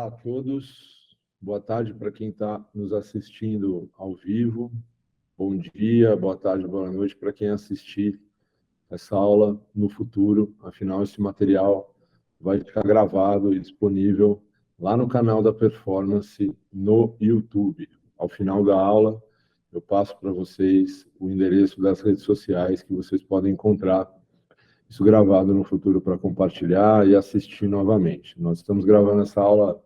Olá a todos, boa tarde para quem está nos assistindo ao vivo, bom dia, boa tarde, boa noite para quem assistir essa aula no futuro. Afinal, esse material vai ficar gravado e disponível lá no canal da Performance no YouTube. Ao final da aula, eu passo para vocês o endereço das redes sociais que vocês podem encontrar isso gravado no futuro para compartilhar e assistir novamente. Nós estamos gravando essa aula,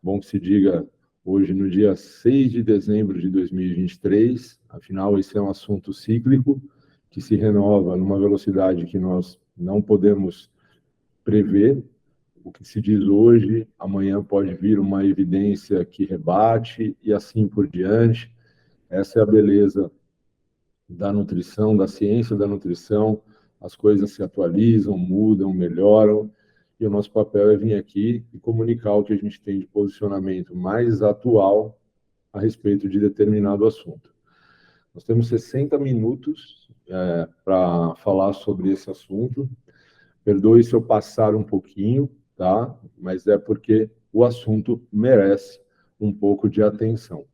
bom que se diga, hoje no dia 6 de dezembro de 2023. Afinal, esse é um assunto cíclico que se renova numa velocidade que nós não podemos prever. O que se diz hoje, amanhã pode vir uma evidência que rebate e assim por diante. Essa é a beleza da nutrição, da ciência da nutrição. As coisas se atualizam, mudam, melhoram, e o nosso papel é vir aqui e comunicar o que a gente tem de posicionamento mais atual a respeito de determinado assunto. Nós temos 60 minutos para falar sobre esse assunto. Perdoe se eu passar um pouquinho, tá? Mas é porque o assunto merece um pouco de atenção.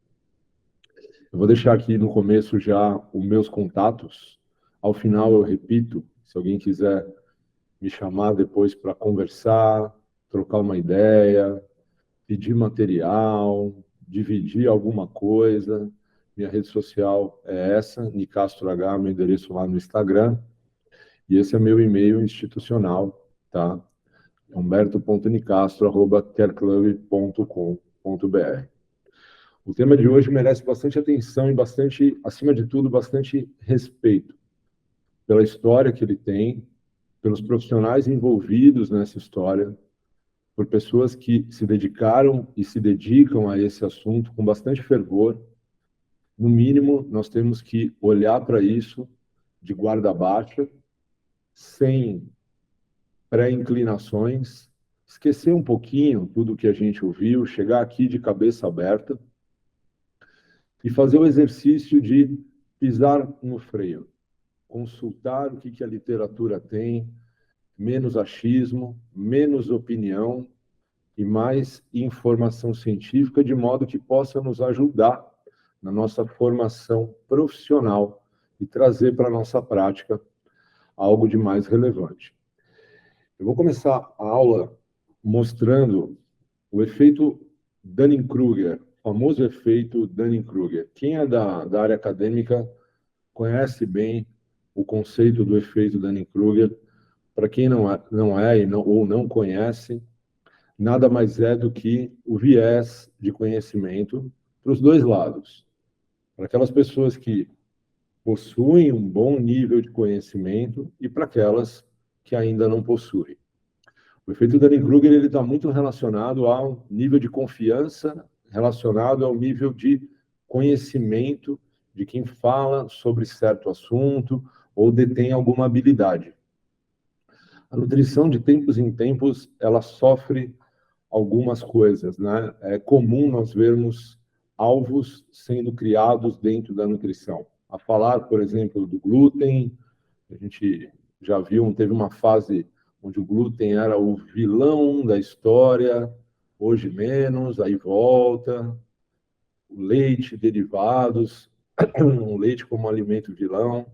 Eu vou deixar aqui no começo já os meus contatos. Ao final eu repito, se alguém quiser me chamar depois para conversar, trocar uma ideia, pedir material, dividir alguma coisa. Minha rede social é essa, Nicastro H, meu endereço lá no Instagram. E esse é meu e-mail institucional, tá? humberto.nicastro@careclub.com.br. O tema de hoje merece bastante atenção e bastante, acima de tudo, bastante respeito pela história que ele tem, pelos profissionais envolvidos nessa história, por pessoas que se dedicaram e se dedicam a esse assunto com bastante fervor. No mínimo, nós temos que olhar para isso de guarda baixa, sem pré-inclinações, esquecer um pouquinho tudo o que a gente ouviu, chegar aqui de cabeça aberta e fazer o exercício de pisar no freio, consultar o que a literatura tem, menos achismo, menos opinião e mais informação científica, de modo que possa nos ajudar na nossa formação profissional e trazer para a nossa prática algo de mais relevante. Eu vou começar a aula mostrando o efeito Dunning-Kruger, o famoso efeito Dunning-Kruger. Quem é da área acadêmica conhece bem o conceito do efeito Dunning-Kruger. Para quem não é ou não conhece, nada mais é do que o viés de conhecimento para os dois lados. Para aquelas pessoas que possuem um bom nível de conhecimento e para aquelas que ainda não possuem. O efeito Dunning-Kruger ele está muito relacionado ao nível de confiança, relacionado ao nível de conhecimento de quem fala sobre certo assunto ou detém alguma habilidade. A nutrição, de tempos em tempos, ela sofre algumas coisas, né? É comum nós vermos alvos sendo criados dentro da nutrição. A falar, por exemplo, do glúten, a gente já viu, teve uma fase onde o glúten era o vilão da história, hoje menos, aí volta. O leite, derivados, o leite como alimento vilão,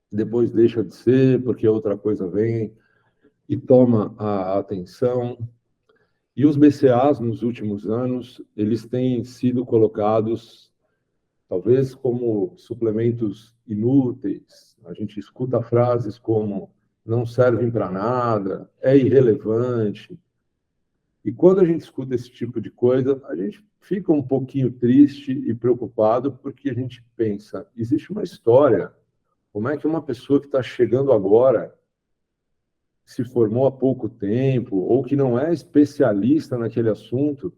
depois deixa de ser, porque outra coisa vem e toma a atenção. E os BCAAs, nos últimos anos, eles têm sido colocados, talvez, como suplementos inúteis. A gente escuta frases como não servem para nada, é irrelevante. E quando a gente escuta esse tipo de coisa, a gente fica um pouquinho triste e preocupado, porque a gente pensa, existe uma história. Como é que uma pessoa que está chegando agora, se formou há pouco tempo, ou que não é especialista naquele assunto,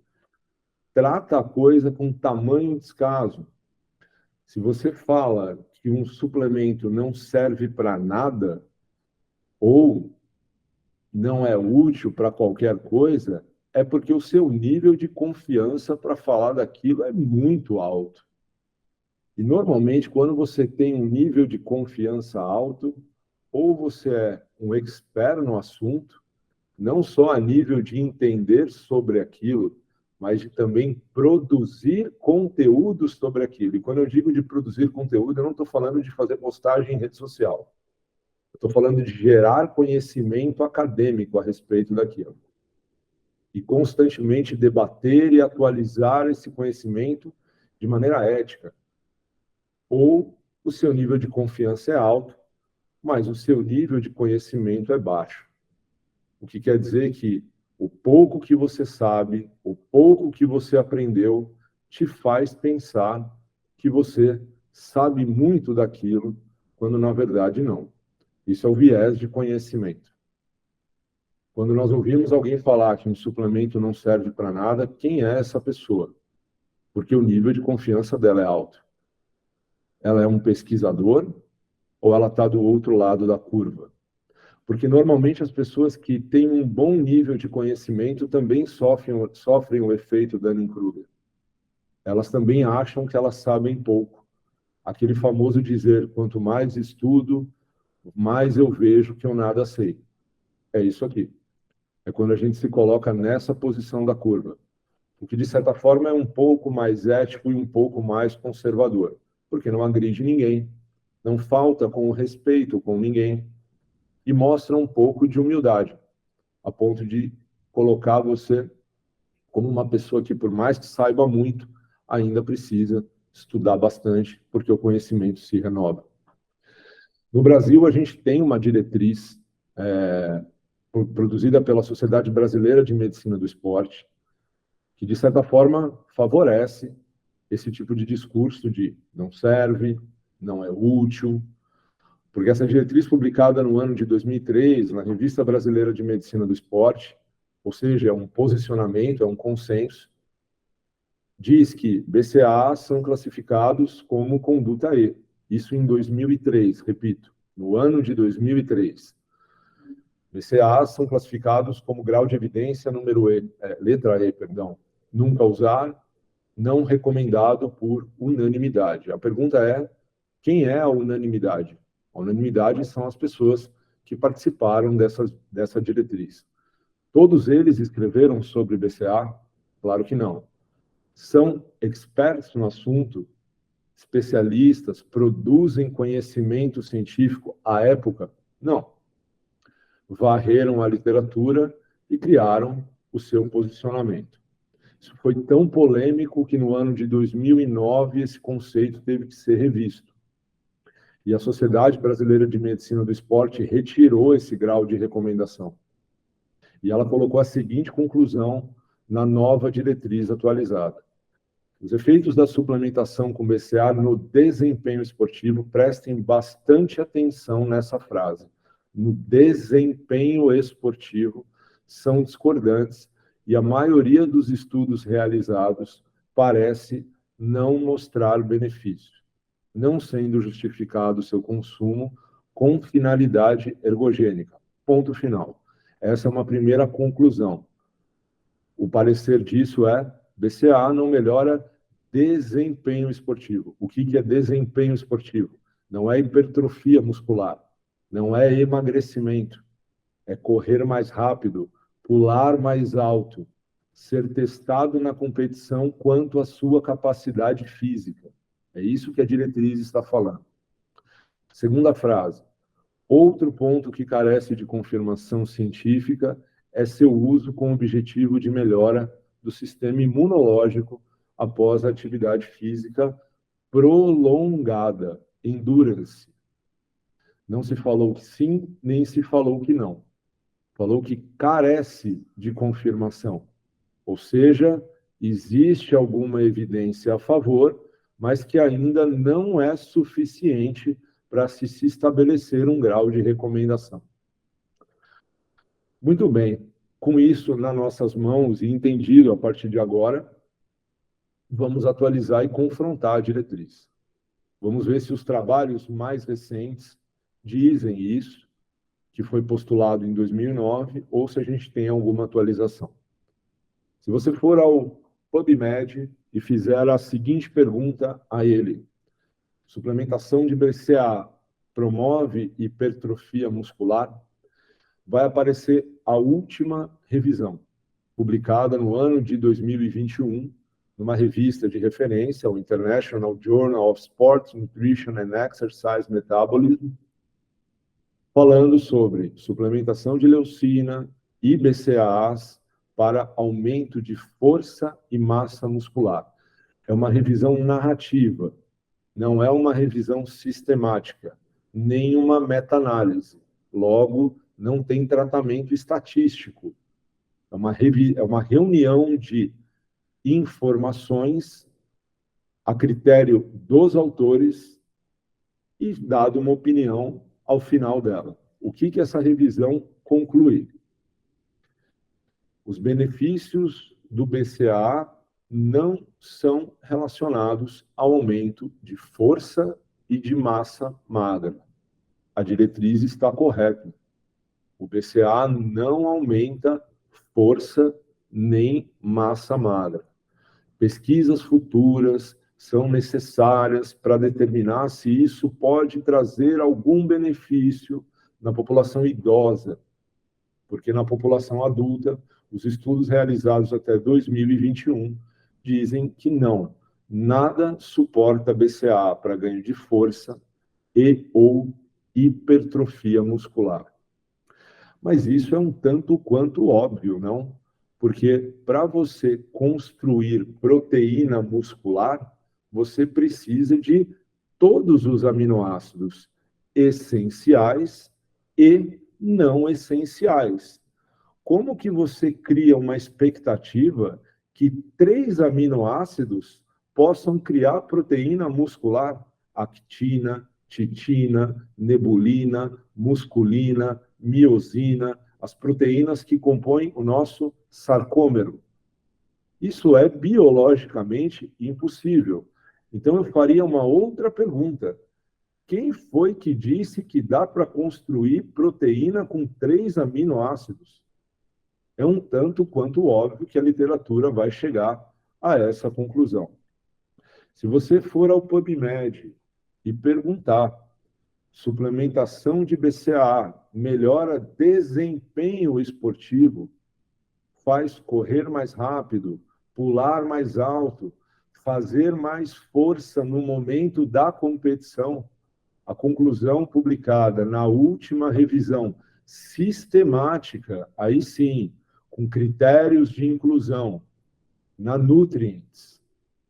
trata a coisa com tamanho descaso? Se você fala que um suplemento não serve para nada, ou não é útil para qualquer coisa, é porque o seu nível de confiança para falar daquilo é muito alto. E, normalmente, quando você tem um nível de confiança alto, ou você é um expert no assunto, não só a nível de entender sobre aquilo, mas de também produzir conteúdo sobre aquilo. E quando eu digo de produzir conteúdo, eu não estou falando de fazer postagem em rede social. Eu estou falando de gerar conhecimento acadêmico a respeito daquilo. E constantemente debater e atualizar esse conhecimento de maneira ética. Ou o seu nível de confiança é alto, mas o seu nível de conhecimento é baixo. O que quer dizer que o pouco que você sabe, o pouco que você aprendeu, te faz pensar que você sabe muito daquilo, quando na verdade não. Isso é o viés de conhecimento. Quando nós ouvimos alguém falar que um suplemento não serve para nada, quem é essa pessoa? Porque o nível de confiança dela é alto. Ela é um pesquisador ou ela está do outro lado da curva? Porque normalmente as pessoas que têm um bom nível de conhecimento também sofrem o efeito Dunning-Kruger. Elas também acham que elas sabem pouco. Aquele famoso dizer, quanto mais estudo, mais eu vejo que eu nada sei. É isso aqui. É quando a gente se coloca nessa posição da curva. O que, de certa forma, é um pouco mais ético e um pouco mais conservador. Porque não agride ninguém, não falta com respeito com ninguém, e mostra um pouco de humildade, a ponto de colocar você como uma pessoa que, por mais que saiba muito, ainda precisa estudar bastante, porque o conhecimento se renova. No Brasil, a gente tem uma diretriz produzida pela Sociedade Brasileira de Medicina do Esporte, que, de certa forma, favorece esse tipo de discurso de não serve, não é útil, porque essa diretriz publicada no ano de 2003, na Revista Brasileira de Medicina do Esporte, ou seja, é um posicionamento, é um consenso, diz que BCAA são classificados como conduta E. Isso em 2003, repito, no ano de 2003. BCAAs são classificados como grau de evidência número E, letra E, perdão. Nunca usar, não recomendado por unanimidade. A pergunta é, quem é a unanimidade? A unanimidade são as pessoas que participaram dessa diretriz. Todos eles escreveram sobre BCA? Claro que não. São experts no assunto, especialistas, produzem conhecimento científico à época? Não. Varreram a literatura e criaram o seu posicionamento. Isso foi tão polêmico que no ano de 2009 esse conceito teve que ser revisto. E a Sociedade Brasileira de Medicina do Esporte retirou esse grau de recomendação. E ela colocou a seguinte conclusão na nova diretriz atualizada. Os efeitos da suplementação com BCA no desempenho esportivo, prestem bastante atenção nessa frase. No desempenho esportivo, são discordantes e a maioria dos estudos realizados parece não mostrar benefício, não sendo justificado o seu consumo com finalidade ergogênica. Ponto final. Essa é uma primeira conclusão. O parecer disso é: BCAA não melhora desempenho esportivo. O que é desempenho esportivo? Não é hipertrofia muscular, não é emagrecimento, é correr mais rápido, pular mais alto, ser testado na competição quanto à sua capacidade física. É isso que a diretriz está falando. Segunda frase. Outro ponto que carece de confirmação científica é seu uso com o objetivo de melhora do sistema imunológico após a atividade física prolongada, endurance. Não se falou que sim, nem se falou que não. Falou que carece de confirmação. Ou seja, existe alguma evidência a favor, mas que ainda não é suficiente para se estabelecer um grau de recomendação. Muito bem, com isso nas nossas mãos e entendido a partir de agora, vamos atualizar e confrontar a diretriz. Vamos ver se os trabalhos mais recentes dizem isso, que foi postulado em 2009, ou se a gente tem alguma atualização. Se você for ao PubMed e fizer a seguinte pergunta a ele: suplementação de BCAA promove hipertrofia muscular? Vai aparecer a última revisão, publicada no ano de 2021, numa revista de referência, o International Journal of Sports Nutrition and Exercise Metabolism, falando sobre suplementação de leucina e BCAAs para aumento de força e massa muscular. É uma revisão narrativa, não é uma revisão sistemática, nem uma meta-análise. Logo, não tem tratamento estatístico. É uma reunião de informações a critério dos autores e dado uma opinião ao final dela. O que essa revisão conclui? Os benefícios do BCAA não são relacionados ao aumento de força e de massa magra. A diretriz está correta. O BCAA não aumenta força nem massa magra. Pesquisas futuras são necessárias para determinar se isso pode trazer algum benefício na população idosa, porque na população adulta, os estudos realizados até 2021 dizem que não, nada suporta BCAA para ganho de força e ou hipertrofia muscular. Mas isso é um tanto quanto óbvio, não? Porque para você construir proteína muscular, você precisa de todos os aminoácidos essenciais e não essenciais. Como que você cria uma expectativa que 3 aminoácidos possam criar proteína muscular? Actina, titina, nebulina, musculina, miosina, as proteínas que compõem o nosso sarcômero. Isso é biologicamente impossível. Então eu faria uma outra pergunta. Quem foi que disse que dá para construir proteína com 3 aminoácidos? É um tanto quanto óbvio que a literatura vai chegar a essa conclusão. Se você for ao PubMed e perguntar suplementação de BCAA melhora desempenho esportivo, faz correr mais rápido, pular mais alto, fazer mais força no momento da competição, a conclusão publicada na última revisão sistemática, aí sim, com critérios de inclusão na Nutrients,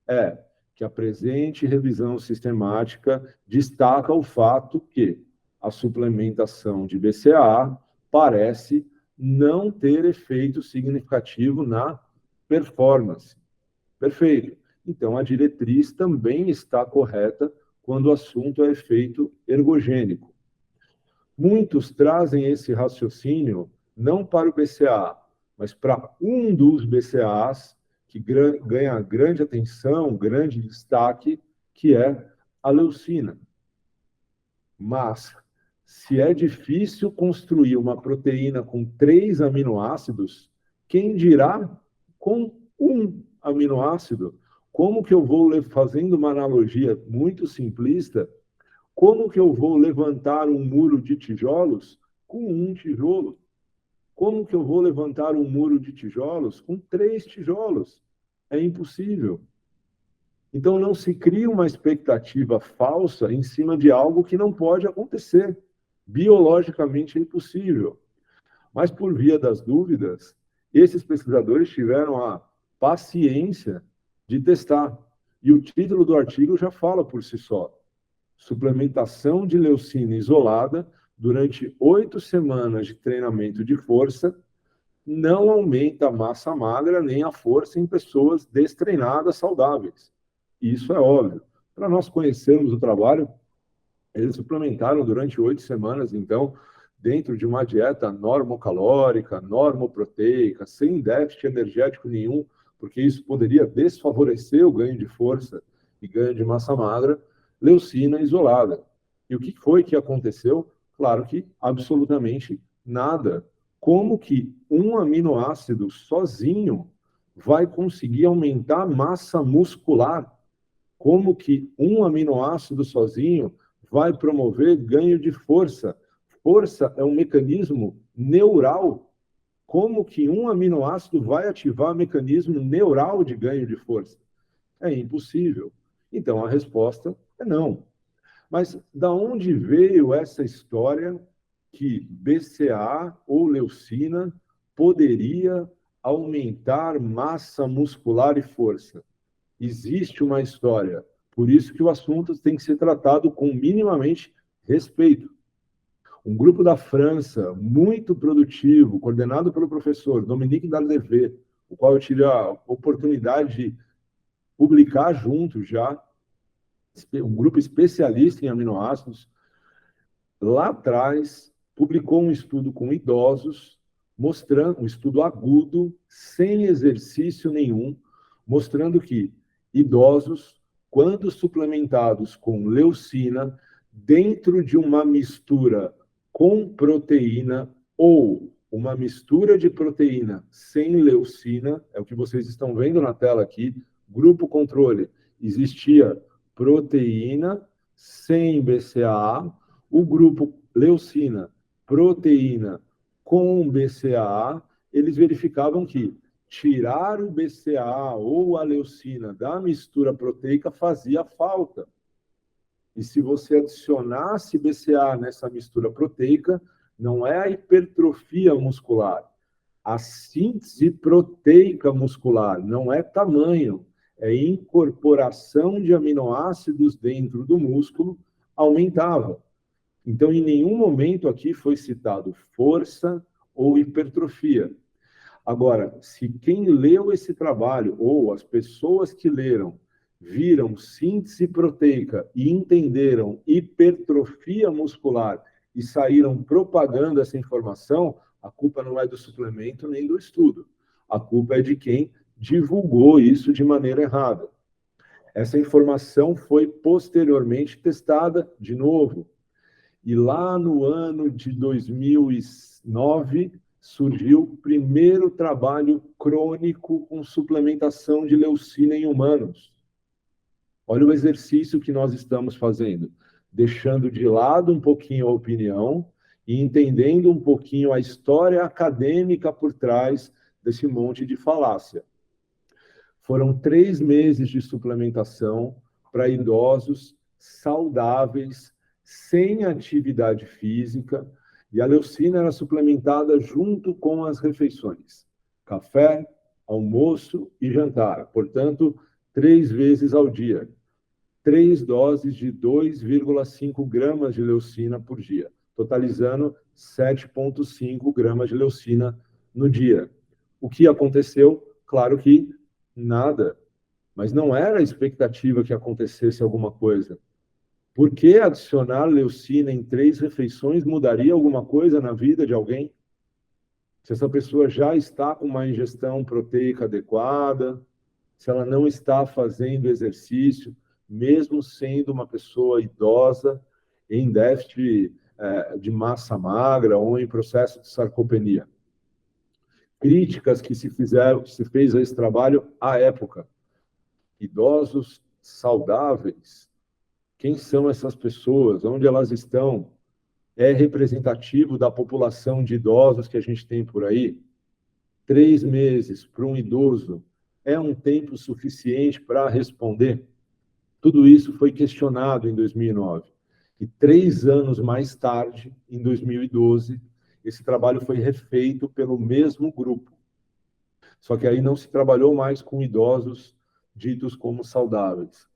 é que a presente revisão sistemática destaca o fato que a suplementação de BCAA parece não ter efeito significativo na performance. Perfeito. Então, a diretriz também está correta quando o assunto é efeito ergogênico. Muitos trazem esse raciocínio não para o BCAA, mas para um dos BCAAs que ganha grande atenção, grande destaque, que é a leucina. Mas, se é difícil construir uma proteína com 3 aminoácidos, quem dirá com um aminoácido? Como que eu vou, fazendo uma analogia muito simplista, como que eu vou levantar um muro de tijolos com um tijolo? Como que eu vou levantar um muro de tijolos com 3 tijolos? É impossível. Então, não se cria uma expectativa falsa em cima de algo que não pode acontecer. Biologicamente é impossível. Mas, por via das dúvidas, esses pesquisadores tiveram a paciência de testar. E o título do artigo já fala por si só. Suplementação de leucina isolada durante 8 semanas de treinamento de força não aumenta a massa magra nem a força em pessoas destreinadas saudáveis. Isso é óbvio. Para nós conhecermos o trabalho, eles suplementaram durante 8 semanas, então, dentro de uma dieta normocalórica, normoproteica, sem déficit energético nenhum, porque isso poderia desfavorecer o ganho de força e ganho de massa magra, leucina isolada. E o que foi que aconteceu? Claro que absolutamente nada. Como que um aminoácido sozinho vai conseguir aumentar a massa muscular? Como que um aminoácido sozinho vai promover ganho de força? Força é um mecanismo neural. Como que um aminoácido vai ativar o mecanismo neural de ganho de força? É impossível. Então, a resposta é não. Mas da onde veio essa história que BCA ou leucina poderia aumentar massa muscular e força? Existe uma história. Por isso que o assunto tem que ser tratado com minimamente respeito. Um grupo da França, muito produtivo, coordenado pelo professor Dominique Dardevet, o qual eu tive a oportunidade de publicar junto já, um grupo especialista em aminoácidos, lá atrás publicou um estudo com idosos, mostrando um estudo agudo, sem exercício nenhum, mostrando que idosos, quando suplementados com leucina, dentro de uma mistura com proteína ou uma mistura de proteína sem leucina, é o que vocês estão vendo na tela aqui, grupo controle, existia proteína sem BCAA, o grupo leucina, proteína com BCAA, eles verificavam que tirar o BCAA ou a leucina da mistura proteica fazia falta. E se você adicionasse BCAA nessa mistura proteica, não é a hipertrofia muscular, a síntese proteica muscular, não é tamanho, é incorporação de aminoácidos dentro do músculo, aumentava. Então, em nenhum momento aqui foi citado força ou hipertrofia. Agora, se quem leu esse trabalho, ou as pessoas que leram, viram síntese proteica e entenderam hipertrofia muscular e saíram propagando essa informação, a culpa não é do suplemento nem do estudo. A culpa é de quem divulgou isso de maneira errada. Essa informação foi posteriormente testada de novo. E lá no ano de 2009, surgiu o primeiro trabalho crônico com suplementação de leucina em humanos. Olha o exercício que nós estamos fazendo, deixando de lado um pouquinho a opinião e entendendo um pouquinho a história acadêmica por trás desse monte de falácia. Foram 3 meses de suplementação para idosos saudáveis, sem atividade física, e a leucina era suplementada junto com as refeições. Café, almoço e jantar. Portanto, 3 vezes ao dia. 3 doses de 2,5 gramas de leucina por dia, totalizando 7,5 gramas de leucina no dia. O que aconteceu? Claro que nada. Mas não era a expectativa que acontecesse alguma coisa. Por que adicionar leucina em 3 refeições mudaria alguma coisa na vida de alguém? Se essa pessoa já está com uma ingestão proteica adequada, se ela não está fazendo exercício, mesmo sendo uma pessoa idosa, em déficit de massa magra ou em processo de sarcopenia. Críticas que se fez a esse trabalho à época. Idosos saudáveis. Quem são essas pessoas? Onde elas estão? É representativo da população de idosos que a gente tem por aí? 3 meses para um idoso é um tempo suficiente para responder? Tudo isso foi questionado em 2009. E 3 anos mais tarde, em 2012, esse trabalho foi refeito pelo mesmo grupo. Só que aí não se trabalhou mais com idosos ditos como saudáveis.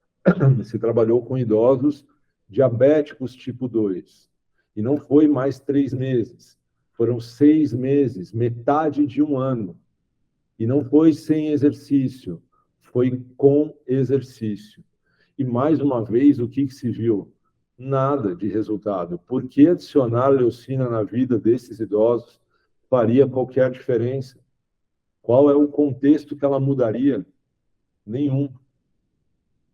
Se trabalhou com idosos diabéticos tipo 2. E não foi mais 3 meses. Foram 6 meses, metade de um ano. E não foi sem exercício, foi com exercício. E, mais uma vez, o que se viu? Nada de resultado. Por que adicionar leucina na vida desses idosos faria qualquer diferença? Qual é o contexto que ela mudaria? Nenhum.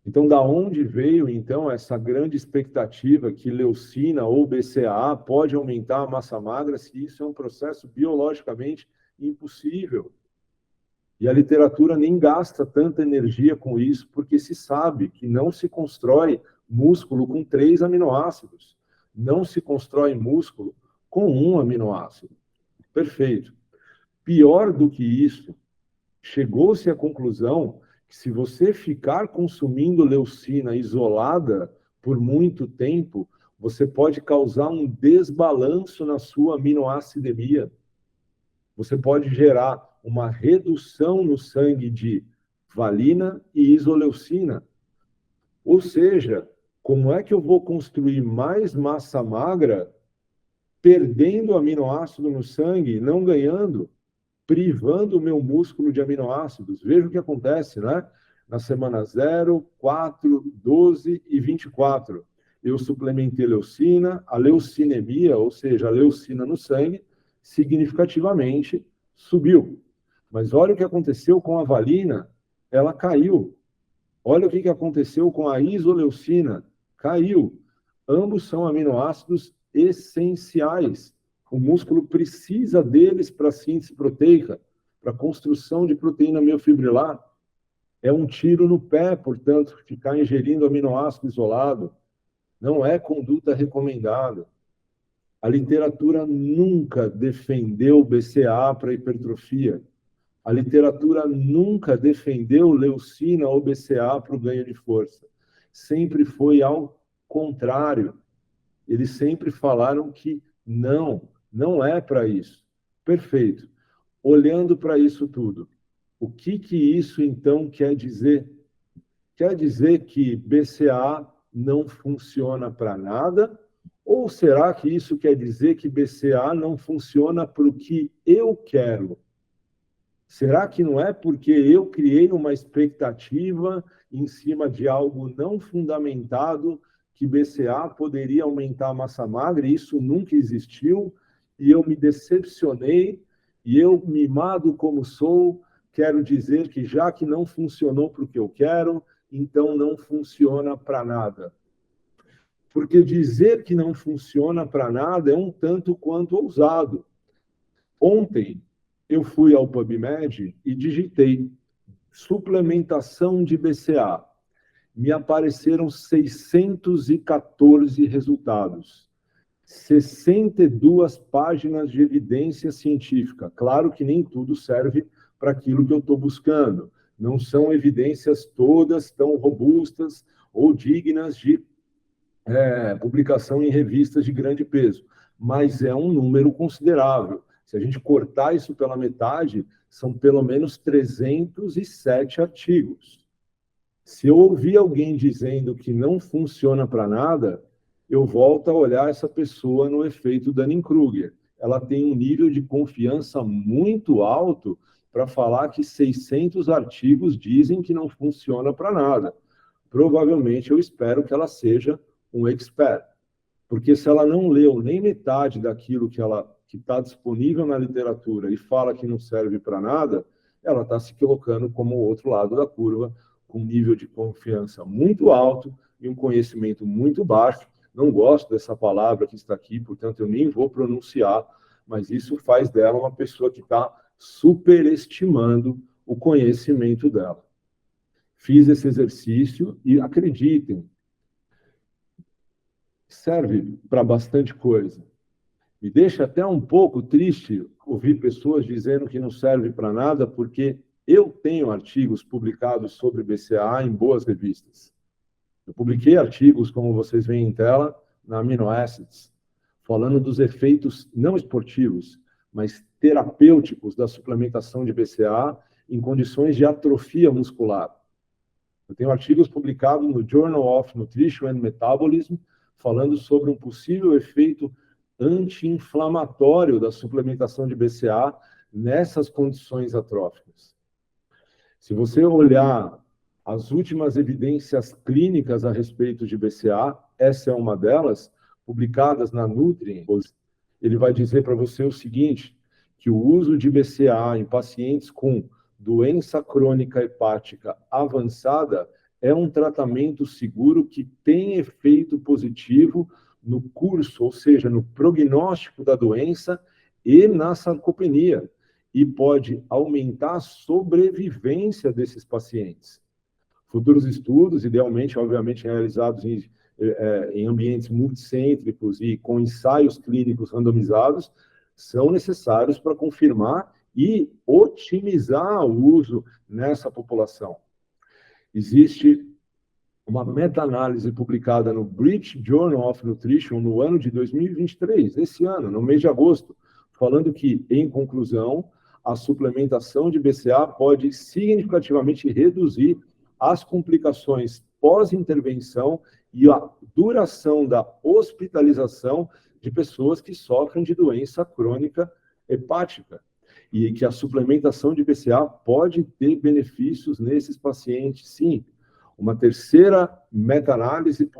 Então, da onde veio, então, essa grande expectativa que leucina ou BCAA pode aumentar a massa magra se isso é um processo biologicamente impossível? E a literatura nem gasta tanta energia com isso, porque se sabe que não se constrói músculo com 3 aminoácidos. Não se constrói músculo com um aminoácido. Perfeito. Pior do que isso, chegou-se à conclusão que se você ficar consumindo leucina isolada por muito tempo, você pode causar um desbalanço na sua aminoacidemia. Você pode gerar uma redução no sangue de valina e isoleucina. Ou seja, como é que eu vou construir mais massa magra perdendo aminoácido no sangue, não ganhando, privando o meu músculo de aminoácidos? Veja o que acontece, né? Na semana 0, 4, 12 e 24. Eu suplementei leucina, a leucinemia, ou seja, a leucina no sangue, significativamente subiu. Mas olha o que aconteceu com a valina, ela caiu. Olha o que aconteceu com a isoleucina, caiu. Ambos são aminoácidos essenciais. O músculo precisa deles para a síntese proteica, para a construção de proteína miofibrilar. É um tiro no pé, portanto, ficar ingerindo aminoácido isolado. Não é conduta recomendada. A literatura nunca defendeu BCA para hipertrofia. A literatura nunca defendeu leucina ou BCA para o ganho de força. Sempre foi ao contrário. Eles sempre falaram que não é para isso. Perfeito. Olhando para isso tudo, o que isso então quer dizer? Quer dizer que BCA não funciona para nada? Ou será que isso quer dizer que BCA não funciona para o que eu quero? Será que não é porque eu criei uma expectativa em cima de algo não fundamentado que BCA poderia aumentar a massa magra, e isso nunca existiu, e eu me decepcionei, e eu, mimado como sou, quero dizer que já que não funcionou para o que eu quero, então não funciona para nada. Porque dizer que não funciona para nada é um tanto quanto ousado. Ontem, eu fui ao PubMed e digitei suplementação de BCA. Me apareceram 614 resultados. 62 páginas de evidência científica. Claro que nem tudo serve para aquilo que eu estou buscando. Não são evidências todas tão robustas ou dignas de publicação em revistas de grande peso, mas é um número considerável. Se a gente cortar isso pela metade, são pelo menos 307 artigos. Se eu ouvir alguém dizendo que não funciona para nada, eu volto a olhar essa pessoa no efeito Dunning-Kruger. Ela tem um nível de confiança muito alto para falar que 600 artigos dizem que não funciona para nada. Provavelmente eu espero que ela seja um expert, porque se ela não leu nem metade daquilo que está disponível na literatura e fala que não serve para nada, ela está se colocando como o outro lado da curva, com um nível de confiança muito alto e um conhecimento muito baixo. Não gosto dessa palavra que está aqui, portanto eu nem vou pronunciar, mas isso faz dela uma pessoa que está superestimando o conhecimento dela. Fiz esse exercício e acreditem, serve para bastante coisa. Me deixa até um pouco triste ouvir pessoas dizendo que não serve para nada, porque eu tenho artigos publicados sobre BCAA em boas revistas. Eu publiquei artigos, como vocês veem em tela, na Amino Acids, falando dos efeitos não esportivos, mas terapêuticos da suplementação de BCAA em condições de atrofia muscular. Eu tenho artigos publicados no Journal of Nutrition and Metabolism, falando sobre um possível efeito anti-inflamatório da suplementação de BCA nessas condições atróficas. Se você olhar as últimas evidências clínicas a respeito de BCA, essa é uma delas, publicadas na Nutrient, ele vai dizer para você o seguinte, que o uso de BCA em pacientes com doença crônica hepática avançada é um tratamento seguro que tem efeito positivo no curso, ou seja, no prognóstico da doença e na sarcopenia, e pode aumentar a sobrevivência desses pacientes. Futuros estudos, idealmente, obviamente, realizados em ambientes multicêntricos e com ensaios clínicos randomizados, são necessários para confirmar e otimizar o uso nessa população. Existe uma meta-análise publicada no British Journal of Nutrition no ano de 2023, esse ano, no mês de agosto, falando que, em conclusão, a suplementação de BCA pode significativamente reduzir as complicações pós-intervenção e a duração da hospitalização de pessoas que sofrem de doença crônica hepática. E que a suplementação de BCA pode ter benefícios nesses pacientes, sim. Uma terceira meta-análise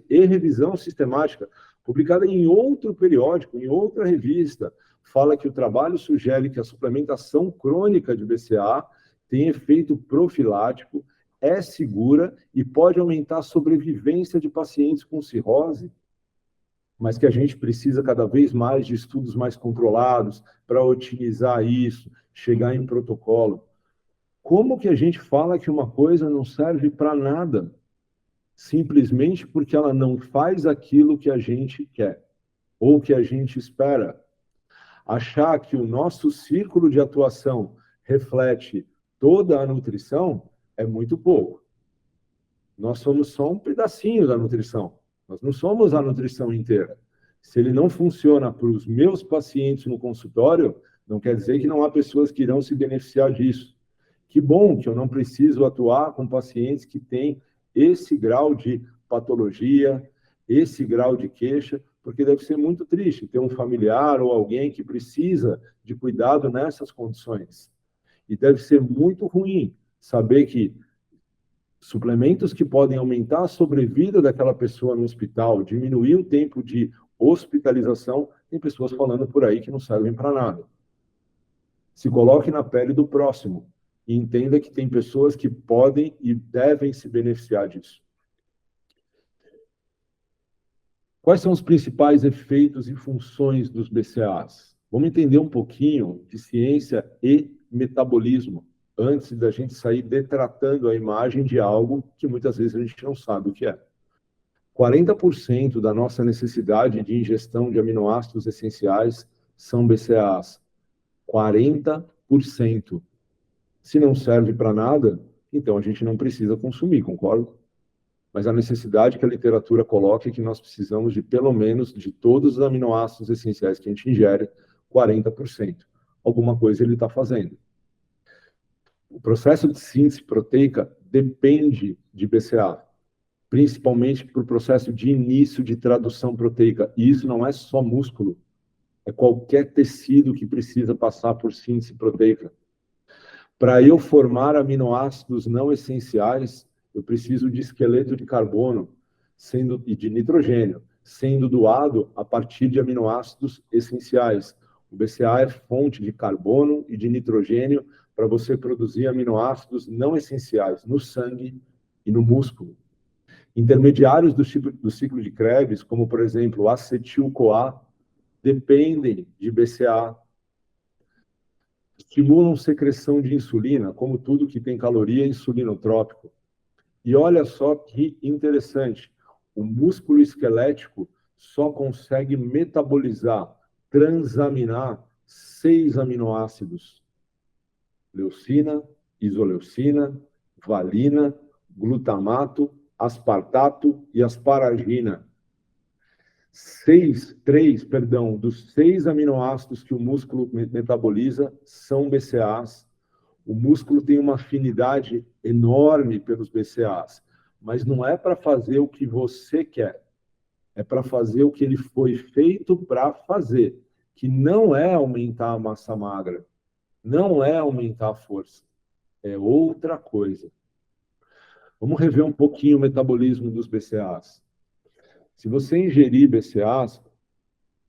e revisão sistemática, publicada em outro periódico, em outra revista, fala que o trabalho sugere que a suplementação crônica de BCA tem efeito profilático, é segura e pode aumentar a sobrevivência de pacientes com cirrose, mas que a gente precisa cada vez mais de estudos mais controlados para otimizar isso, chegar em protocolo. Como que a gente fala que uma coisa não serve para nada? Simplesmente porque ela não faz aquilo que a gente quer ou que a gente espera. Achar que o nosso círculo de atuação reflete toda a nutrição é muito pouco. Nós somos só um pedacinho da nutrição. Nós não somos a nutrição inteira. Se ele não funciona para os meus pacientes no consultório, não quer dizer que não há pessoas que irão se beneficiar disso. Que bom que eu não preciso atuar com pacientes que têm esse grau de patologia, esse grau de queixa, porque deve ser muito triste ter um familiar ou alguém que precisa de cuidado nessas condições. E deve ser muito ruim saber que suplementos que podem aumentar a sobrevida daquela pessoa no hospital, diminuir o tempo de hospitalização, tem pessoas falando por aí que não servem para nada. Se coloque na pele do próximo e entenda que tem pessoas que podem e devem se beneficiar disso. Quais são os principais efeitos e funções dos BCAAs? Vamos entender um pouquinho de ciência e metabolismo, antes da gente sair detratando a imagem de algo que muitas vezes a gente não sabe o que é. 40% da nossa necessidade de ingestão de aminoácidos essenciais são BCAAs. 40%. Se não serve para nada, então a gente não precisa consumir, concorda? Mas a necessidade que a literatura coloca é que nós precisamos de, pelo menos, de todos os aminoácidos essenciais que a gente ingere, 40%. Alguma coisa ele está fazendo. O processo de síntese proteica depende de BCA, principalmente para o processo de início de tradução proteica. E isso não é só músculo, é qualquer tecido que precisa passar por síntese proteica. Para eu formar aminoácidos não essenciais, eu preciso de esqueleto de carbono e de nitrogênio, sendo doado a partir de aminoácidos essenciais. O BCA é fonte de carbono e de nitrogênio para você produzir aminoácidos não essenciais no sangue e no músculo. Intermediários do ciclo de Krebs, como, por exemplo, o acetil-CoA, dependem de BCA. Estimulam secreção de insulina, como tudo que tem caloria é insulinotrópico. E olha só que interessante, o músculo esquelético só consegue metabolizar, transaminar 6 aminoácidos: leucina, isoleucina, valina, glutamato, aspartato e asparagina. 3 dos 6 aminoácidos que o músculo metaboliza são BCAAs. O músculo tem uma afinidade enorme pelos BCAAs, mas não é para fazer o que você quer, é para fazer o que ele foi feito para fazer, que não é aumentar a massa magra, não é aumentar a força, é outra coisa. Vamos rever um pouquinho o metabolismo dos BCAAs. Se você ingerir BCAAs,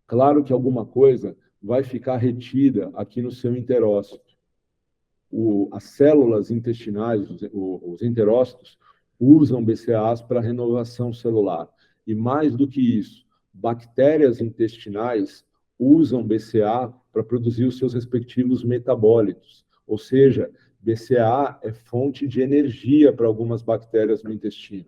claro que alguma coisa vai ficar retida aqui no seu enterócito. As células intestinais, os enterócitos, usam BCAAs para renovação celular. E mais do que isso, bactérias intestinais usam BCA para produzir os seus respectivos metabólitos. Ou seja, BCA é fonte de energia para algumas bactérias no intestino.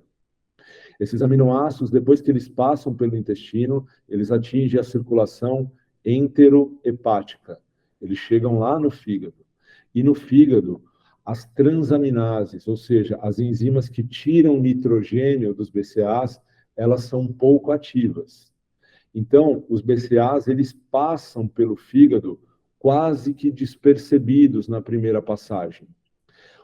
Esses aminoácidos, depois que eles passam pelo intestino, eles atingem a circulação enterohepática. Eles chegam lá no fígado. E no fígado, as transaminases, ou seja, as enzimas que tiram nitrogênio dos BCAAs, elas são pouco ativas. Então, os BCAAs, eles passam pelo fígado quase que despercebidos na primeira passagem.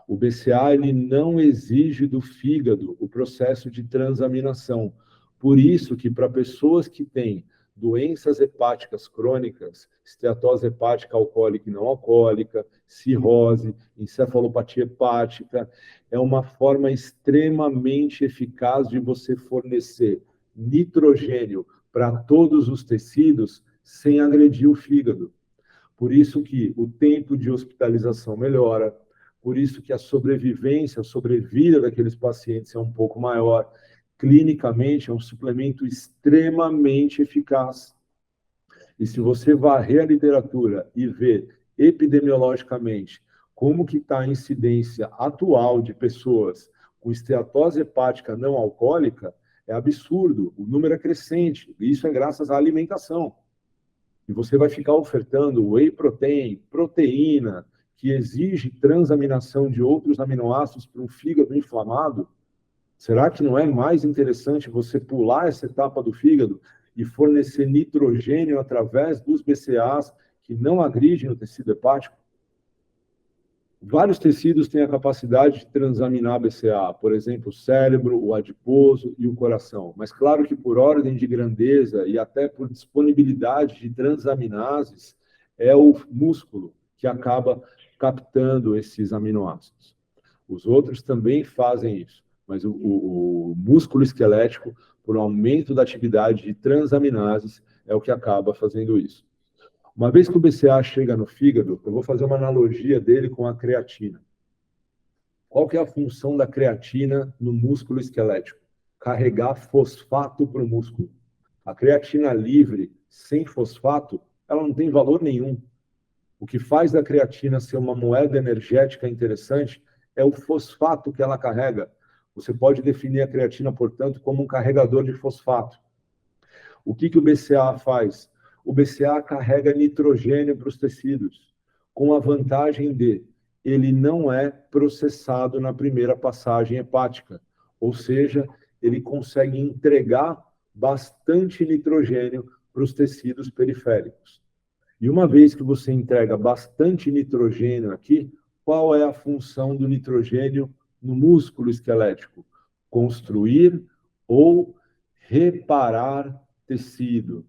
O BCA ele não exige do fígado o processo de transaminação. Por isso que para pessoas que têm doenças hepáticas crônicas, esteatose hepática alcoólica e não alcoólica, cirrose, encefalopatia hepática, é uma forma extremamente eficaz de você fornecer nitrogênio para todos os tecidos sem agredir o fígado. Por isso que o tempo de hospitalização melhora, por isso que a sobrevivência, a sobrevida daqueles pacientes é um pouco maior. Clinicamente, é um suplemento extremamente eficaz. E se você varrer a literatura e ver epidemiologicamente como que está a incidência atual de pessoas com esteatose hepática não alcoólica, é absurdo. O número é crescente. E isso é graças à alimentação. E você vai ficar ofertando whey protein, proteína, que exige transaminação de outros aminoácidos para um fígado inflamado? Será que não é mais interessante você pular essa etapa do fígado e fornecer nitrogênio através dos BCAAs que não agridem o tecido hepático? Vários tecidos têm a capacidade de transaminar BCA, por exemplo, o cérebro, o adiposo e o coração. Mas claro que por ordem de grandeza e até por disponibilidade de transaminases, é o músculo que acaba captando esses aminoácidos. Os outros também fazem isso, mas o músculo esquelético, por aumento da atividade de transaminases, é o que acaba fazendo isso. Uma vez que o BCA chega no fígado, eu vou fazer uma analogia dele com a creatina. Qual que é a função da creatina no músculo esquelético? Carregar fosfato para o músculo. A creatina livre, sem fosfato, ela não tem valor nenhum. O que faz da creatina ser uma moeda energética interessante é o fosfato que ela carrega. Você pode definir a creatina, portanto, como um carregador de fosfato. O que o BCA faz? O BCA carrega nitrogênio para os tecidos, com a vantagem de ele não é processado na primeira passagem hepática, ou seja, ele consegue entregar bastante nitrogênio para os tecidos periféricos. E uma vez que você entrega bastante nitrogênio aqui, qual é a função do nitrogênio no músculo esquelético? Construir ou reparar tecido,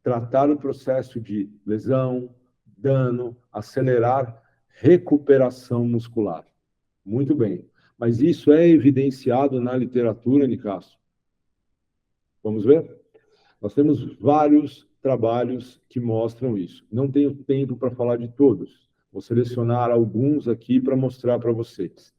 tratar o processo de lesão, dano, acelerar recuperação muscular. Muito bem. Mas isso é evidenciado na literatura, Nicasso. Vamos ver? Nós temos vários trabalhos que mostram isso. Não tenho tempo para falar de todos. Vou selecionar alguns aqui para mostrar para vocês.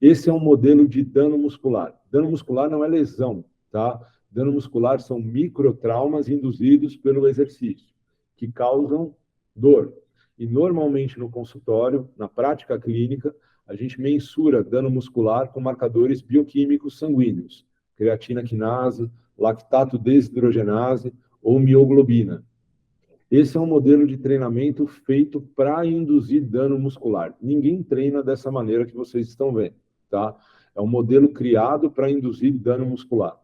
Esse é um modelo de dano muscular. Dano muscular não é lesão, tá? Dano muscular são microtraumas induzidos pelo exercício, que causam dor. E normalmente no consultório, na prática clínica, a gente mensura dano muscular com marcadores bioquímicos sanguíneos, creatina quinase, lactato desidrogenase ou mioglobina. Esse é um modelo de treinamento feito para induzir dano muscular. Ninguém treina dessa maneira que vocês estão vendo, tá? É um modelo criado para induzir dano muscular.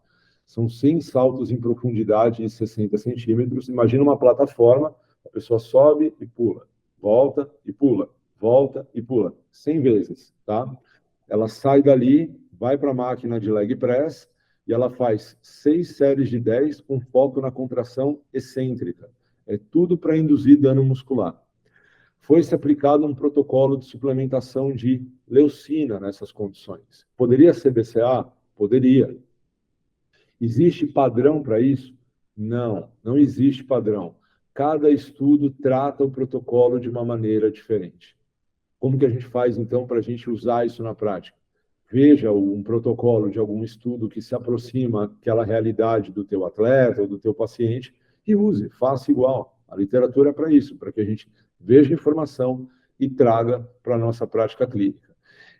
São 100 saltos em profundidade de 60 centímetros. Imagina uma plataforma, a pessoa sobe e pula, volta e pula, volta e pula, 100 vezes, tá? Ela sai dali, vai para a máquina de leg press e ela faz 6 séries de 10 com foco na contração excêntrica. É tudo para induzir dano muscular. Foi-se aplicado um protocolo de suplementação de leucina nessas condições. Poderia ser BCA? Poderia. Existe padrão para isso? Não, não existe padrão. Cada estudo trata o protocolo de uma maneira diferente. Como que a gente faz, então, para a gente usar isso na prática? Veja um protocolo de algum estudo que se aproxima daquela realidade do teu atleta ou do teu paciente e use, faça igual. A literatura é para isso, para que a gente veja informação e traga para a nossa prática clínica.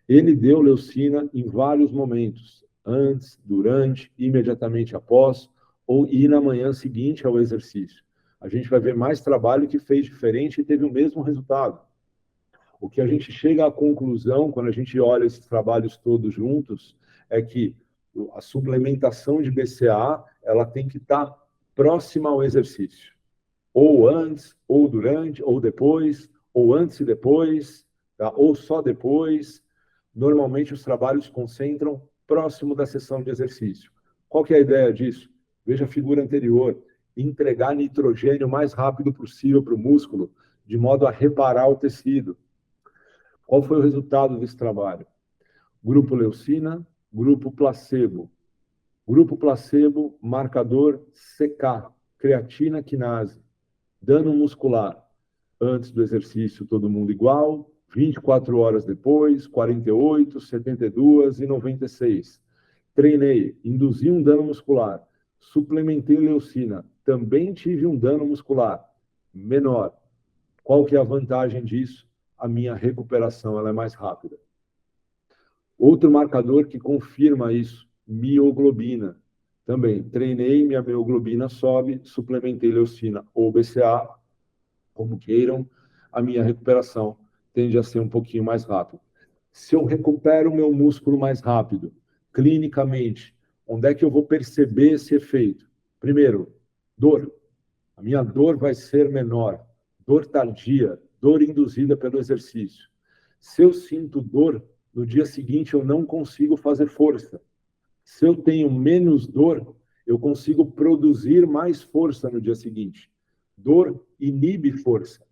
Ele deu leucina em vários momentos, antes, durante, imediatamente após, ou e na manhã seguinte ao exercício. a gente vai ver mais trabalho que fez diferente e teve o mesmo resultado. O que a gente chega à conclusão, quando a gente olha esses trabalhos todos juntos, é que a suplementação de BCAA ela tem que estar próxima ao exercício. Ou antes, ou durante, ou depois, ou antes e depois, tá? Ou só depois. Normalmente, os trabalhos concentram próximo da sessão de exercício. Qual que é a ideia disso? Veja a figura anterior. Entregar nitrogênio o mais rápido possível para o músculo, de modo a reparar o tecido. Qual foi o resultado desse trabalho? Grupo leucina, grupo placebo. Grupo placebo, marcador CK, creatina quinase. Dano muscular. Antes do exercício, todo mundo igual. 24 horas depois, 48, 72 e 96. Treinei, induzi um dano muscular. Suplementei leucina. Também tive um dano muscular menor. Qual que é a vantagem disso? A minha recuperação ela é mais rápida. Outro marcador que confirma isso, mioglobina. Também treinei, minha mioglobina sobe, suplementei leucina ou BCA, como queiram, a minha recuperação tende a ser um pouquinho mais rápida. Se eu recupero o meu músculo mais rápido, clinicamente, onde é que eu vou perceber esse efeito? Primeiro, dor. A minha dor vai ser menor. Dor tardia, dor induzida pelo exercício. Se eu sinto dor, no dia seguinte eu não consigo fazer força. Se eu tenho menos dor, eu consigo produzir mais força no dia seguinte. Dor inibe força.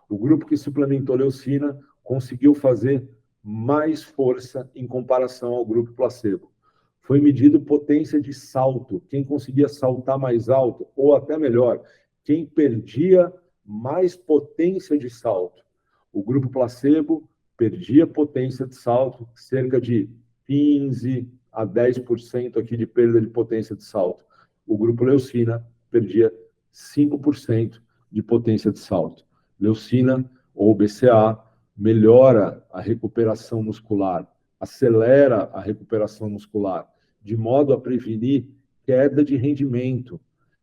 O grupo que suplementou leucina conseguiu fazer mais força em comparação ao grupo placebo. Foi medido potência de salto, quem conseguia saltar mais alto, ou até melhor, quem perdia mais potência de salto. O grupo placebo perdia potência de salto, cerca de 15 a 10% aqui de perda de potência de salto. O grupo leucina perdia 5% de potência de salto. Leucina ou BCA melhora a recuperação muscular, acelera a recuperação muscular, de modo a prevenir queda de rendimento,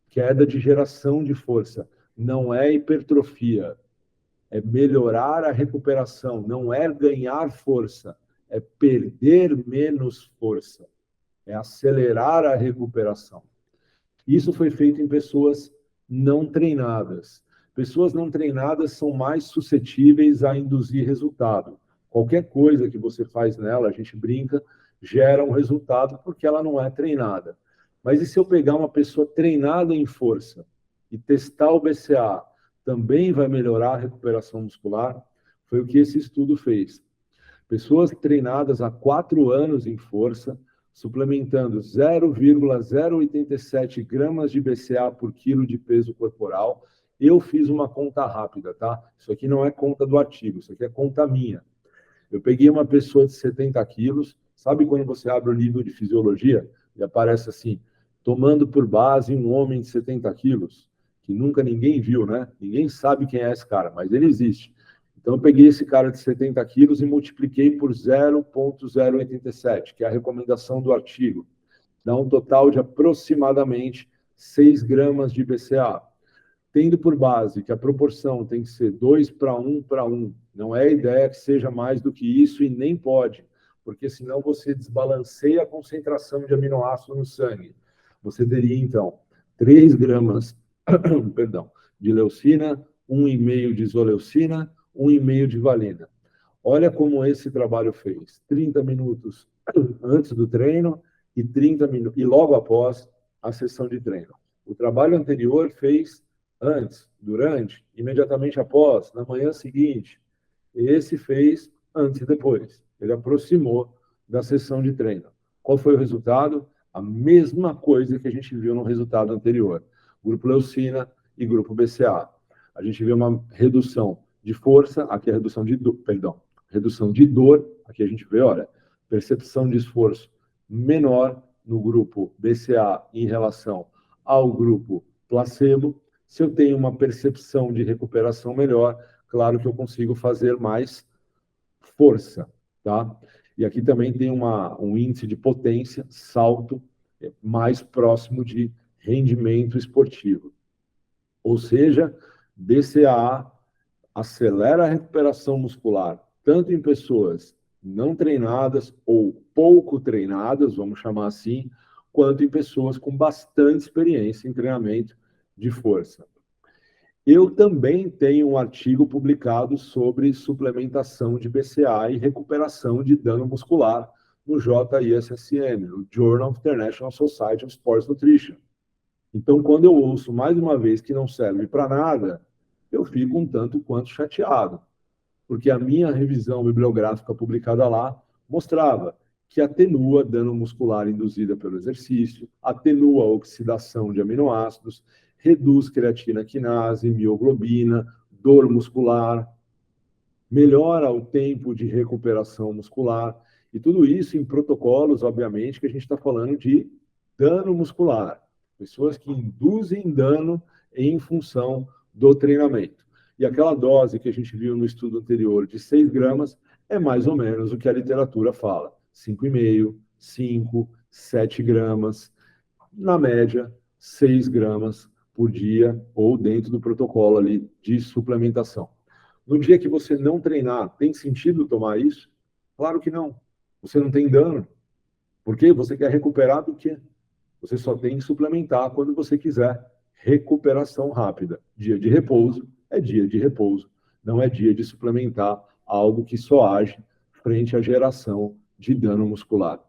queda de geração de força. Não é hipertrofia, é melhorar a recuperação, não é ganhar força, é perder menos força, é acelerar a recuperação. Isso foi feito em pessoas não treinadas. Pessoas não treinadas são mais suscetíveis a induzir resultado. Qualquer coisa que você faz nela, a gente brinca, gera um resultado porque ela não é treinada. Mas e se eu pegar uma pessoa treinada em força e testar o BCA, também vai melhorar a recuperação muscular? Foi o que esse estudo fez. Pessoas treinadas há 4 anos em força, suplementando 0,087 gramas de BCA por quilo de peso corporal. Eu fiz uma conta rápida, tá? Isso aqui não é conta do artigo, isso aqui é conta minha. Eu peguei uma pessoa de 70 quilos, sabe quando você abre o livro de fisiologia e aparece assim, tomando por base um homem de 70 quilos, que nunca ninguém viu, né? Ninguém sabe quem é esse cara, mas ele existe. Então, eu peguei esse cara de 70 quilos e multipliquei por 0,087, que é a recomendação do artigo. Dá um total de aproximadamente 6 gramas de BCA. Tendo por base que a proporção tem que ser 2 para 1 para 1. Não é a ideia que seja mais do que isso e nem pode, porque senão você desbalanceia a concentração de aminoácido no sangue. Você teria, então, 3 gramas perdão, de leucina, 1,5 de isoleucina, 1,5 de valina. Olha como esse trabalho fez. 30 minutos antes do treino e 30 minutos e logo após a sessão de treino. O trabalho anterior fez antes, durante, imediatamente após, na manhã seguinte. Esse fez antes e depois. Ele aproximou da sessão de treino. Qual foi o resultado? A mesma coisa que a gente viu no resultado anterior. Grupo leucina e grupo BCA. A gente vê uma redução de força, aqui é redução de dor, redução de dor, aqui a gente vê, olha, percepção de esforço menor no grupo BCA em relação ao grupo placebo. Se eu tenho uma percepção de recuperação melhor, claro que eu consigo fazer mais força, tá? E aqui também tem um índice de potência, salto, mais próximo de rendimento esportivo. Ou seja, BCAA acelera a recuperação muscular, tanto em pessoas não treinadas ou pouco treinadas, vamos chamar assim, quanto em pessoas com bastante experiência em treinamento de força. Eu também tenho um artigo publicado sobre suplementação de BCAA e recuperação de dano muscular no JISSN, no Journal of International Society of Sports Nutrition. Então, quando eu ouço mais uma vez que não serve para nada, eu fico um tanto quanto chateado, porque a minha revisão bibliográfica publicada lá mostrava que atenua dano muscular induzida pelo exercício, atenua a oxidação de aminoácidos, reduz creatina quinase, mioglobina, dor muscular, melhora o tempo de recuperação muscular, e tudo isso em protocolos, obviamente, que a gente está falando de dano muscular, pessoas que induzem dano em função do treinamento. E aquela dose que a gente viu no estudo anterior de 6 gramas é mais ou menos o que a literatura fala, 5,5, 5, 7 gramas, na média, 6 gramas por dia ou dentro do protocolo ali de suplementação. No dia que você não treinar, tem sentido tomar isso? Claro que não. Você não tem dano. Porque você quer recuperar do quê? Você só tem que suplementar quando você quiser. Recuperação rápida. Dia de repouso é dia de repouso. Não é dia de suplementar algo que só age frente à geração de dano muscular.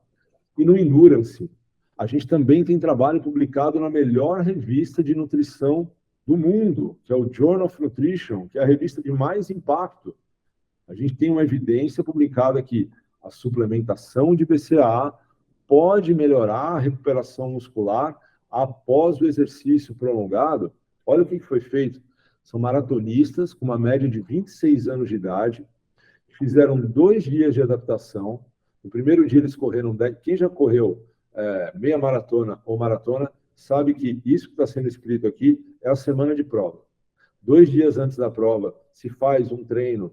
E no Endurance, a gente também tem trabalho publicado na melhor revista de nutrição do mundo, que é o Journal of Nutrition, que é a revista de mais impacto. A gente tem uma evidência publicada que a suplementação de BCAA pode melhorar a recuperação muscular após o exercício prolongado. Olha o que foi feito. São maratonistas com uma média de 26 anos de idade, fizeram 2 dias de adaptação. No primeiro dia eles correram 10. Quem já correu meia maratona ou maratona sabe que isso que está sendo escrito aqui é a semana de prova. 2 dias antes da prova se faz um treino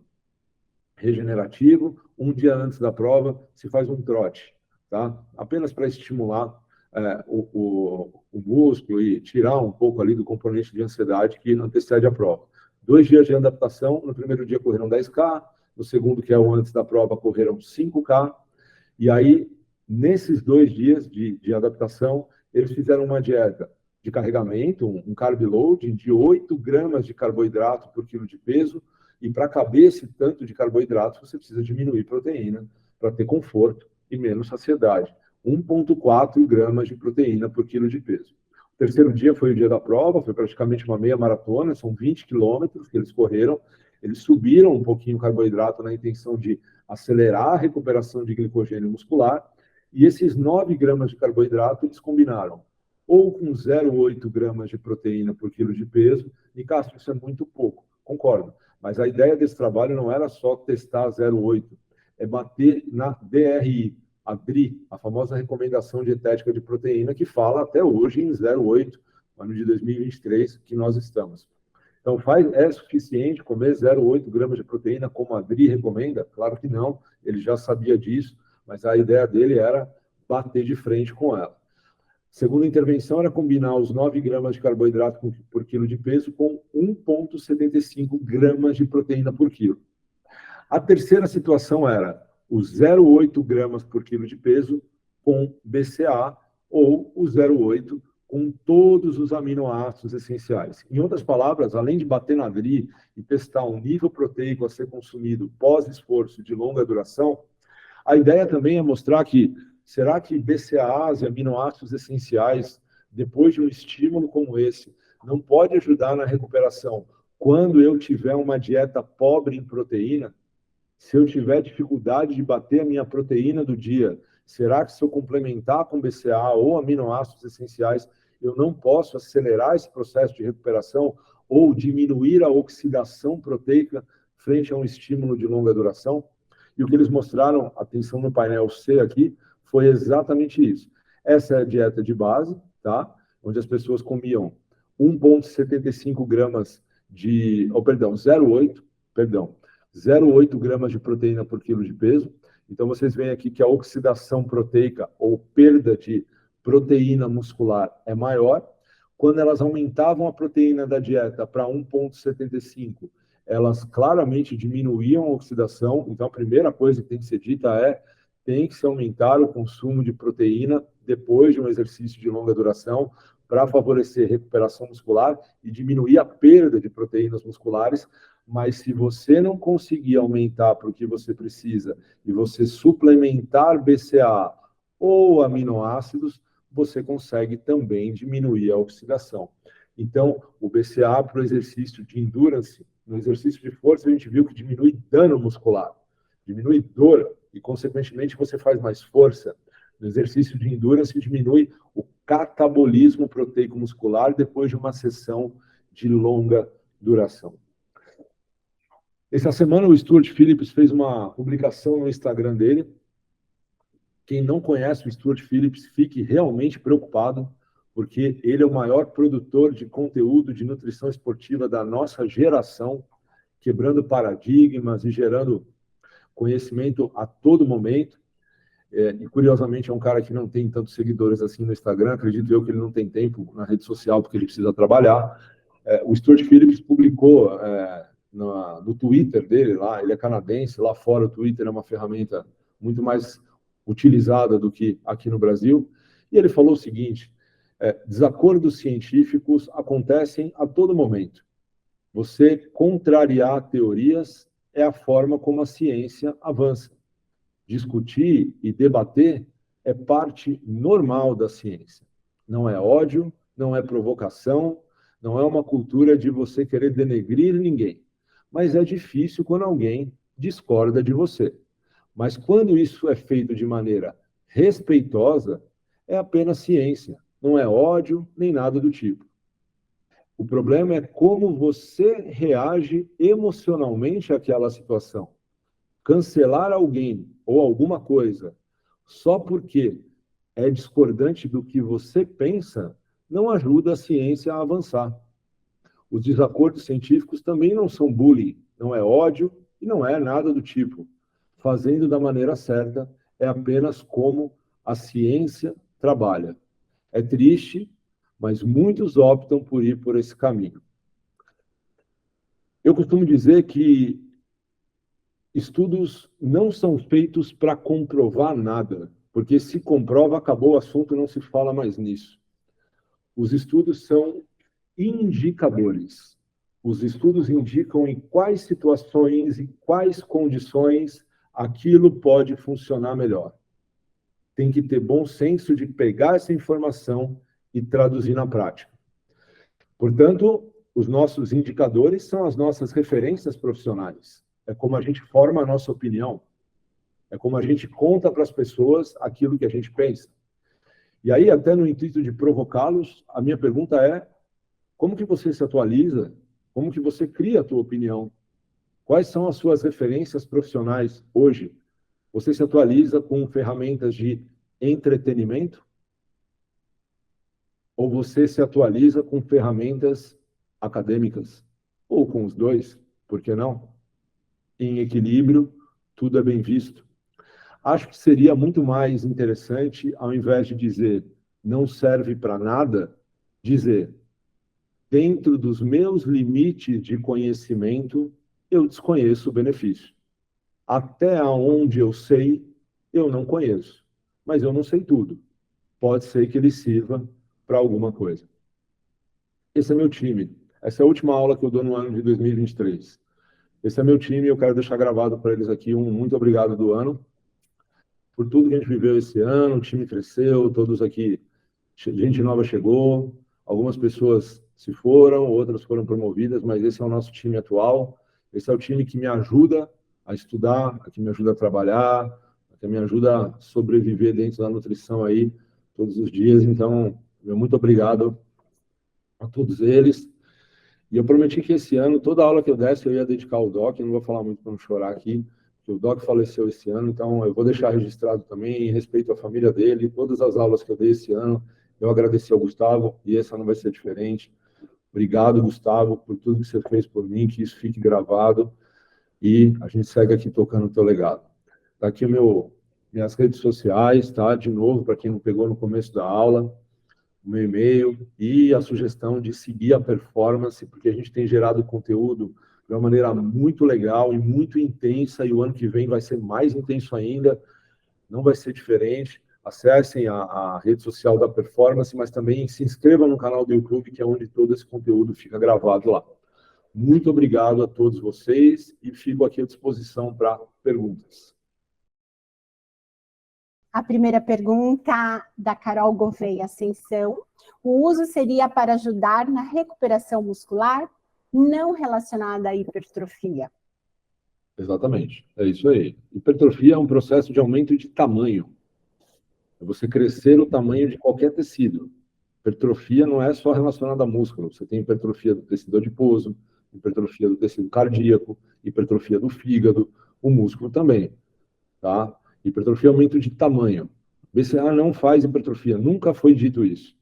regenerativo, 1 dia antes da prova se faz um trote, tá? Apenas para estimular o músculo e tirar um pouco ali do componente de ansiedade que antecede a prova. 2 dias de adaptação, no primeiro dia correram 10K, no segundo, que é o antes da prova, correram 5K, e aí, nesses 2 dias de adaptação, eles fizeram uma dieta de carregamento, um carb load de 8 gramas de carboidrato por quilo de peso, e para caber esse tanto de carboidrato, você precisa diminuir proteína para ter conforto e menos saciedade. 1,4 gramas de proteína por quilo de peso. O terceiro dia foi o dia da prova, foi praticamente uma meia maratona, são 20 quilômetros que eles correram. Eles subiram um pouquinho o carboidrato na intenção de acelerar a recuperação de glicogênio muscular, e esses 9 gramas de carboidrato eles combinaram ou com 0,8 gramas de proteína por quilo de peso, e Castro, isso é muito pouco, concordo, mas a ideia desse trabalho não era só testar 0,8, é bater na DRI, a DRI, a famosa recomendação dietética de proteína, que fala até hoje em 0,8, ano de 2023 que nós estamos. Então, é suficiente comer 0,8 gramas de proteína, como a DRI recomenda? Claro que não, ele já sabia disso, mas a ideia dele era bater de frente com ela. Segunda intervenção era combinar os 9 gramas de carboidrato por quilo de peso com 1,75 gramas de proteína por quilo. A terceira situação era os 0,8 gramas por quilo de peso com BCA ou o 0,8 com todos os aminoácidos essenciais. Em outras palavras, além de bater na DRI e testar um nível proteico a ser consumido pós-esforço de longa duração, a ideia também é mostrar que, será que BCAAs e aminoácidos essenciais, depois de um estímulo como esse, não pode ajudar na recuperação quando eu tiver uma dieta pobre em proteína? Se eu tiver dificuldade de bater a minha proteína do dia, será que se eu complementar com BCAA ou aminoácidos essenciais, eu não posso acelerar esse processo de recuperação ou diminuir a oxidação proteica frente a um estímulo de longa duração? E o que eles mostraram, atenção no painel C aqui, foi exatamente isso. Essa é a dieta de base, tá? Onde as pessoas comiam 1,75 gramas de... 0,8 gramas de proteína por quilo de peso. Então, vocês veem aqui que a oxidação proteica ou perda de proteína muscular é maior. quando elas aumentavam a proteína da dieta para 1,75, elas claramente diminuíam a oxidação. Então, a primeira coisa que tem que ser dita é: tem que se aumentar o consumo de proteína depois de um exercício de longa duração para favorecer recuperação muscular e diminuir a perda de proteínas musculares. Mas se você não conseguir aumentar para o que você precisa e você suplementar BCAA ou aminoácidos, você consegue também diminuir a oxidação. Então, o BCAA para o exercício de endurance, no exercício de força, a gente viu que diminui dano muscular, diminui dor e, consequentemente, você faz mais força. No exercício de endurance, diminui o catabolismo proteico muscular depois de uma sessão de longa duração. Essa semana, o Stuart Phillips fez uma publicação no Instagram dele. Quem não conhece o Stuart Phillips, fique realmente preocupado, porque ele é o maior produtor de conteúdo de nutrição esportiva da nossa geração, quebrando paradigmas e gerando conhecimento a todo momento. E, curiosamente, é um cara que não tem tantos seguidores assim no Instagram. Acredito eu que ele não tem tempo na rede social, porque ele precisa trabalhar. O Stuart Phillips publicou no Twitter dele, lá, ele é canadense, lá fora o Twitter é uma ferramenta muito mais utilizada do que aqui no Brasil, e ele falou o seguinte: desacordos científicos acontecem a todo momento. Você contrariar teorias é a forma como a ciência avança. Discutir e debater é parte normal da ciência. Não é ódio, não é provocação, não é uma cultura de você querer denegrir ninguém. Mas é difícil quando alguém discorda de você. Mas quando isso é feito de maneira respeitosa, é apenas ciência, não é ódio nem nada do tipo. O problema é como você reage emocionalmente àquela situação. Cancelar alguém ou alguma coisa só porque é discordante do que você pensa não ajuda a ciência a avançar. Os desacordos científicos também não são bullying, não é ódio e não é nada do tipo. Fazendo da maneira certa é apenas como a ciência trabalha. É triste, mas muitos optam por ir por esse caminho. Eu costumo dizer que estudos não são feitos para comprovar nada, porque se comprova, acabou o assunto, não se fala mais nisso. Os estudos são indicadores. Os estudos indicam em quais situações e quais condições aquilo pode funcionar melhor. Tem que ter bom senso de pegar essa informação e traduzir na prática. Portanto, os nossos indicadores são as nossas referências profissionais. É como a gente forma a nossa opinião. É como a gente conta para as pessoas aquilo que a gente pensa. E aí, até no intuito de provocá-los, a minha pergunta é: como que você se atualiza? Como que você cria a tua opinião? Quais são as suas referências profissionais hoje? Você se atualiza com ferramentas de entretenimento? Ou você se atualiza com ferramentas acadêmicas? Ou com os dois? Por que não? Em equilíbrio, tudo é bem visto. Acho que seria muito mais interessante, ao invés de dizer não serve para nada, dizer dentro dos meus limites de conhecimento, eu desconheço o benefício. Até onde eu sei, eu não conheço. Mas eu não sei tudo. Pode ser que ele sirva para alguma coisa. Esse é meu time. Essa é a última aula que eu dou no ano de 2023. Esse é meu time e eu quero deixar gravado para eles aqui um muito obrigado do ano por tudo que a gente viveu esse ano. O time cresceu, todos aqui, gente nova chegou, algumas pessoas se foram, outras foram promovidas, mas esse é o nosso time atual. Esse é o time que me ajuda a estudar, que me ajuda a trabalhar, que me ajuda a sobreviver dentro da nutrição aí todos os dias. Então, meu muito obrigado a todos eles. E eu prometi que esse ano, toda aula que eu desse, eu ia dedicar ao Doc. Eu não vou falar muito para não chorar aqui, porque o Doc faleceu esse ano, então eu vou deixar registrado também, em respeito à família dele, todas as aulas que eu dei esse ano. Eu agradeci ao Gustavo, e essa não vai ser diferente. Obrigado, Gustavo, por tudo que você fez por mim, que isso fique gravado. E a gente segue aqui tocando o teu legado. Está aqui minhas redes sociais, tá? De novo, para quem não pegou no começo da aula. o meu e-mail e a sugestão de seguir a performance, porque a gente tem gerado conteúdo de uma maneira muito legal e muito intensa, e o ano que vem vai ser mais intenso ainda, não vai ser diferente. Acessem a rede social da Performance, mas também se inscrevam no canal do YouTube, que é onde todo esse conteúdo fica gravado lá. Muito obrigado a todos vocês e fico aqui à disposição para perguntas. A primeira pergunta da Carol Gouveia Ascensão. O uso seria para ajudar na recuperação muscular, não relacionada à hipertrofia? Exatamente, é isso aí. Hipertrofia é um processo de aumento de tamanho. É você crescer o tamanho de qualquer tecido. Hipertrofia não é só relacionada a músculo. Você tem hipertrofia do tecido adiposo, hipertrofia do tecido cardíaco, hipertrofia do fígado, o músculo também, tá? Hipertrofia é aumento de tamanho. BCA não faz hipertrofia, nunca foi dito isso,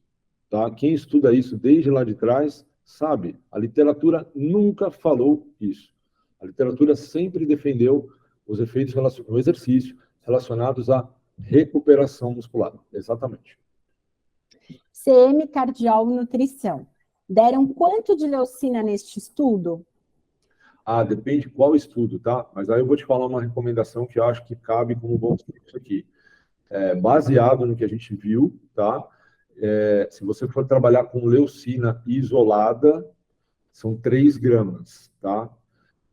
tá? Quem estuda isso desde lá de trás sabe, a literatura nunca falou isso. A literatura sempre defendeu os efeitos no exercício relacionados à recuperação muscular. Exatamente. CM Cardiol Nutrição. Deram quanto de leucina neste estudo? Depende qual estudo, tá? Mas aí eu vou te falar uma recomendação que eu acho que cabe como bom isso aqui. Baseado no que a gente viu, tá? Se você for trabalhar com leucina isolada, são 3 gramas, tá?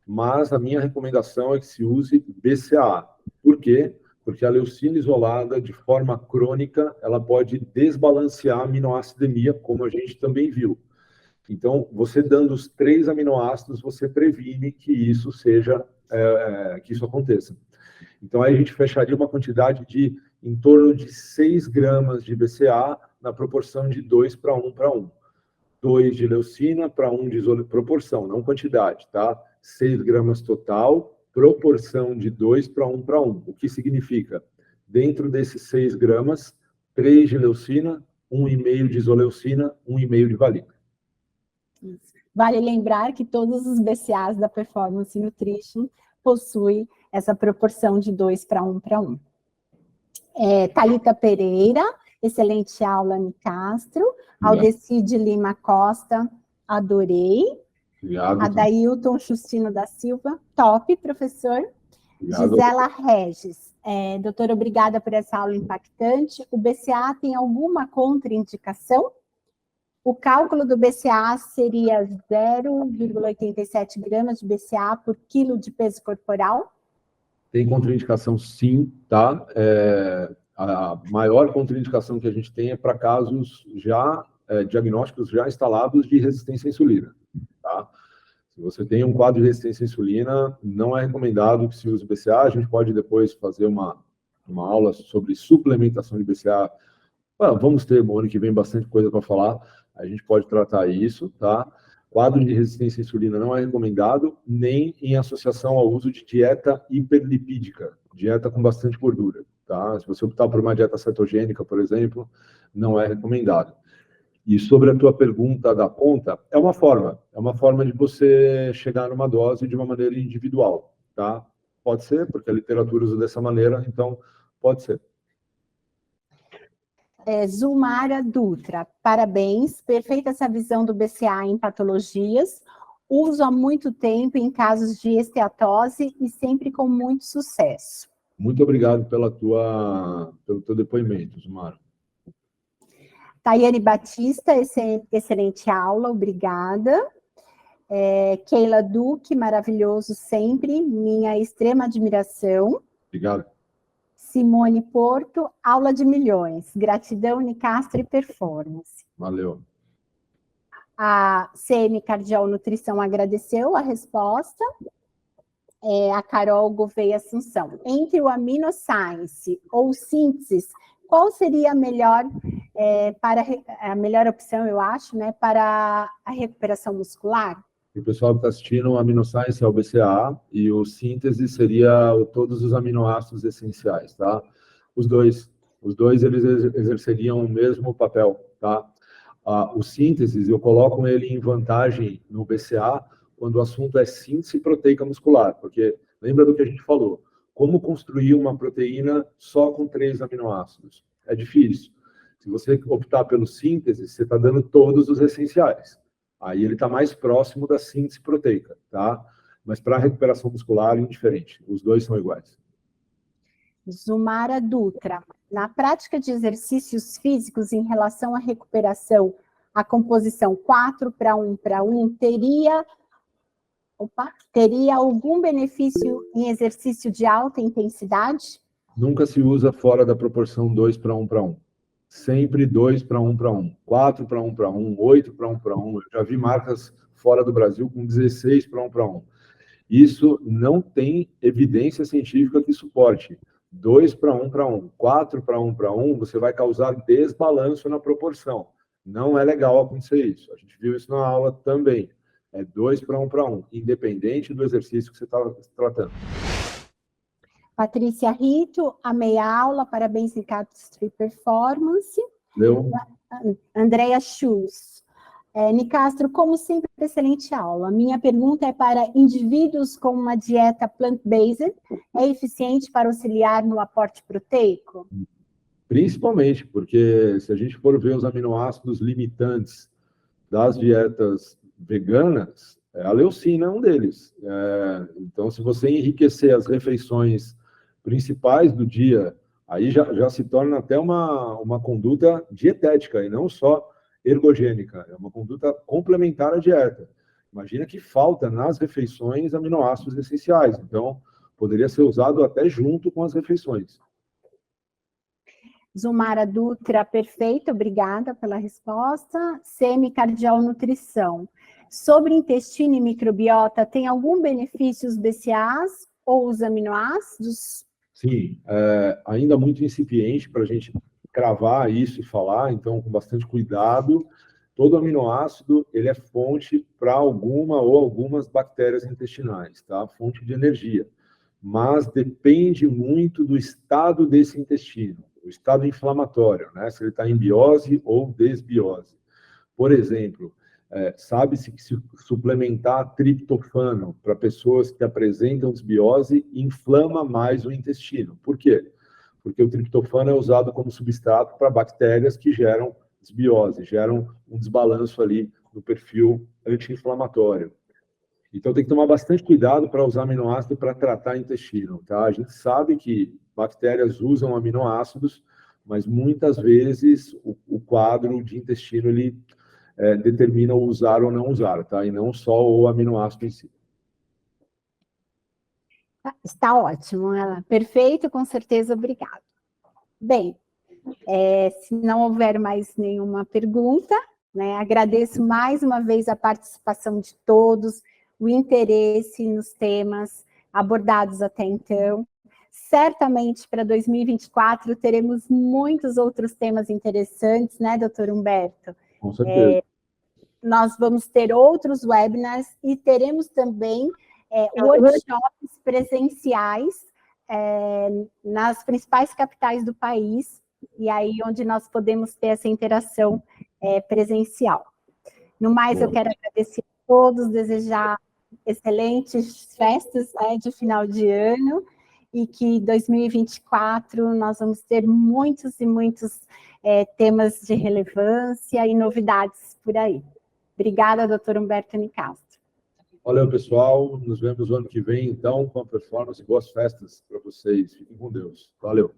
Mas a minha recomendação é que se use BCAA. Por quê? Porque a leucina isolada, de forma crônica, ela pode desbalancear a aminoacidemia, como a gente também viu. Então, você dando os 3 aminoácidos, você previne que isso que isso aconteça. Então, aí a gente fecharia uma quantidade de em torno de 6 gramas de BCA na proporção de 2 para 1 para 1. 2 de leucina para 1 de isoleucina, proporção, não quantidade, tá? 6 gramas total, proporção de 2 para 1 para 1. O que significa? Dentro desses 6 gramas, 3 de leucina, 1,5 de isoleucina, 1,5 de valina. Vale lembrar que todos os BCAAs da Performance Nutrition possuem essa proporção de 2 para 1 para 1. Thalita Pereira, excelente aula, Nicastro. Aldecide Lima Costa, adorei. Obrigado. Adailton Justino da Silva, top, professor. Obrigado. Gisela Regis, doutora, obrigada por essa aula impactante. O BCA tem alguma contraindicação? O cálculo do BCA seria 0,87 gramas de BCA por quilo de peso corporal? Tem contraindicação, sim, tá? A maior contraindicação que a gente tem é para casos diagnósticos já instalados de resistência à insulina, tá? Se você tem um quadro de resistência à insulina, não é recomendado que se use BCA. A gente pode depois fazer uma aula sobre suplementação de BCA. Vamos ter, no ano que vem, bastante coisa para falar. A gente pode tratar isso, tá? Quadro de resistência à insulina não é recomendado, nem em associação ao uso de dieta hiperlipídica, dieta com bastante gordura, tá? Se você optar por uma dieta cetogênica, por exemplo, não é recomendado. E sobre a tua pergunta da ponta, é uma forma de você chegar numa dose de uma maneira individual, tá? Pode ser, porque a literatura usa dessa maneira, então pode ser. Zulmara Dutra, parabéns, perfeita essa visão do BCA em patologias, uso há muito tempo em casos de esteatose e sempre com muito sucesso. Muito obrigado pelo teu depoimento, Zulmara. Tayane Batista, excelente aula, obrigada. Keila Duque, maravilhoso sempre, minha extrema admiração. Obrigado. Simone Porto, aula de milhões. Gratidão, Nicastro e Performance. Valeu. A CM Cardiol Nutrição agradeceu a resposta. A Carol Gouveia Assunção. Entre o AminoScience ou síntese, qual seria a melhor opção, eu acho, né, para a recuperação muscular? O pessoal que está assistindo, o AminoScience é o BCAA e o síntese seria todos os aminoácidos essenciais, tá? Os dois eles exerceriam o mesmo papel, tá? O síntese, eu coloco ele em vantagem no BCA quando o assunto é síntese proteica muscular, porque lembra do que a gente falou, como construir uma proteína só com 3 aminoácidos? É difícil. Se você optar pelo síntese, você está dando todos os essenciais. Aí ele está mais próximo da síntese proteica, tá? Mas para recuperação muscular, indiferente. Os dois são iguais. Zumara Dutra. Na prática de exercícios físicos em relação à recuperação, a composição 4:1:1 teria algum benefício em exercício de alta intensidade? Nunca se usa fora da proporção 2:1:1. Sempre 2:1:1. 4:1:1, 8:1:1. Eu já vi marcas fora do Brasil com 16:1:1. Isso não tem evidência científica que suporte. 2:1:1, 4:1:1, você vai causar desbalanço na proporção. Não é legal acontecer isso. A gente viu isso na aula também. É 2:1:1, independente do exercício que você está tratando. Patrícia Rito, amei a aula, parabéns em Chemistry Performance. Leu? Andrea Schultz. Nicastro, como sempre, excelente aula. Minha pergunta é para indivíduos com uma dieta plant-based, é eficiente para auxiliar no aporte proteico? Principalmente, porque se a gente for ver os aminoácidos limitantes das dietas veganas, a leucina é um deles. Então, se você enriquecer as refeições principais do dia, aí já se torna até uma conduta dietética, e não só ergogênica, é uma conduta complementar à dieta. Imagina que falta nas refeições aminoácidos essenciais, então poderia ser usado até junto com as refeições. Zumara Dutra, perfeito, obrigada pela resposta. Semicardial Nutrição. Sobre intestino e microbiota, tem algum benefício os BCAAs ou os aminoácidos? Sim, ainda muito incipiente para a gente cravar isso e falar, então com bastante cuidado. Todo aminoácido, ele é fonte para alguma ou algumas bactérias intestinais, tá? Fonte de energia. Mas depende muito do estado desse intestino, o estado inflamatório, né? Se ele está em biose ou desbiose. Por exemplo, sabe-se que se suplementar triptofano para pessoas que apresentam desbiose, inflama mais o intestino. Por quê? Porque o triptofano é usado como substrato para bactérias que geram desbiose, geram um desbalanço ali no perfil anti-inflamatório. Então tem que tomar bastante cuidado para usar aminoácido para tratar intestino, tá? A gente sabe que bactérias usam aminoácidos, mas muitas vezes o quadro de intestino ele determina o usar ou não usar, tá? E não só o aminoácido em si. Está ótimo, ela. Perfeito, com certeza, obrigada. Bem, se não houver mais nenhuma pergunta, né, agradeço mais uma vez a participação de todos, o interesse nos temas abordados até então. Certamente, para 2024, teremos muitos outros temas interessantes, né, doutor Humberto? Com certeza. Nós vamos ter outros webinars e teremos também workshops presenciais nas principais capitais do país, e aí onde nós podemos ter essa interação presencial. No mais, eu quero agradecer a todos, desejar excelentes festas de final de ano, e que 2024 nós vamos ter muitos e muitos temas de relevância e novidades por aí. Obrigada, doutor Humberto Nicastro. Valeu, pessoal. Nos vemos no ano que vem, então, com a performance. Boas festas para vocês. Fiquem com Deus. Valeu.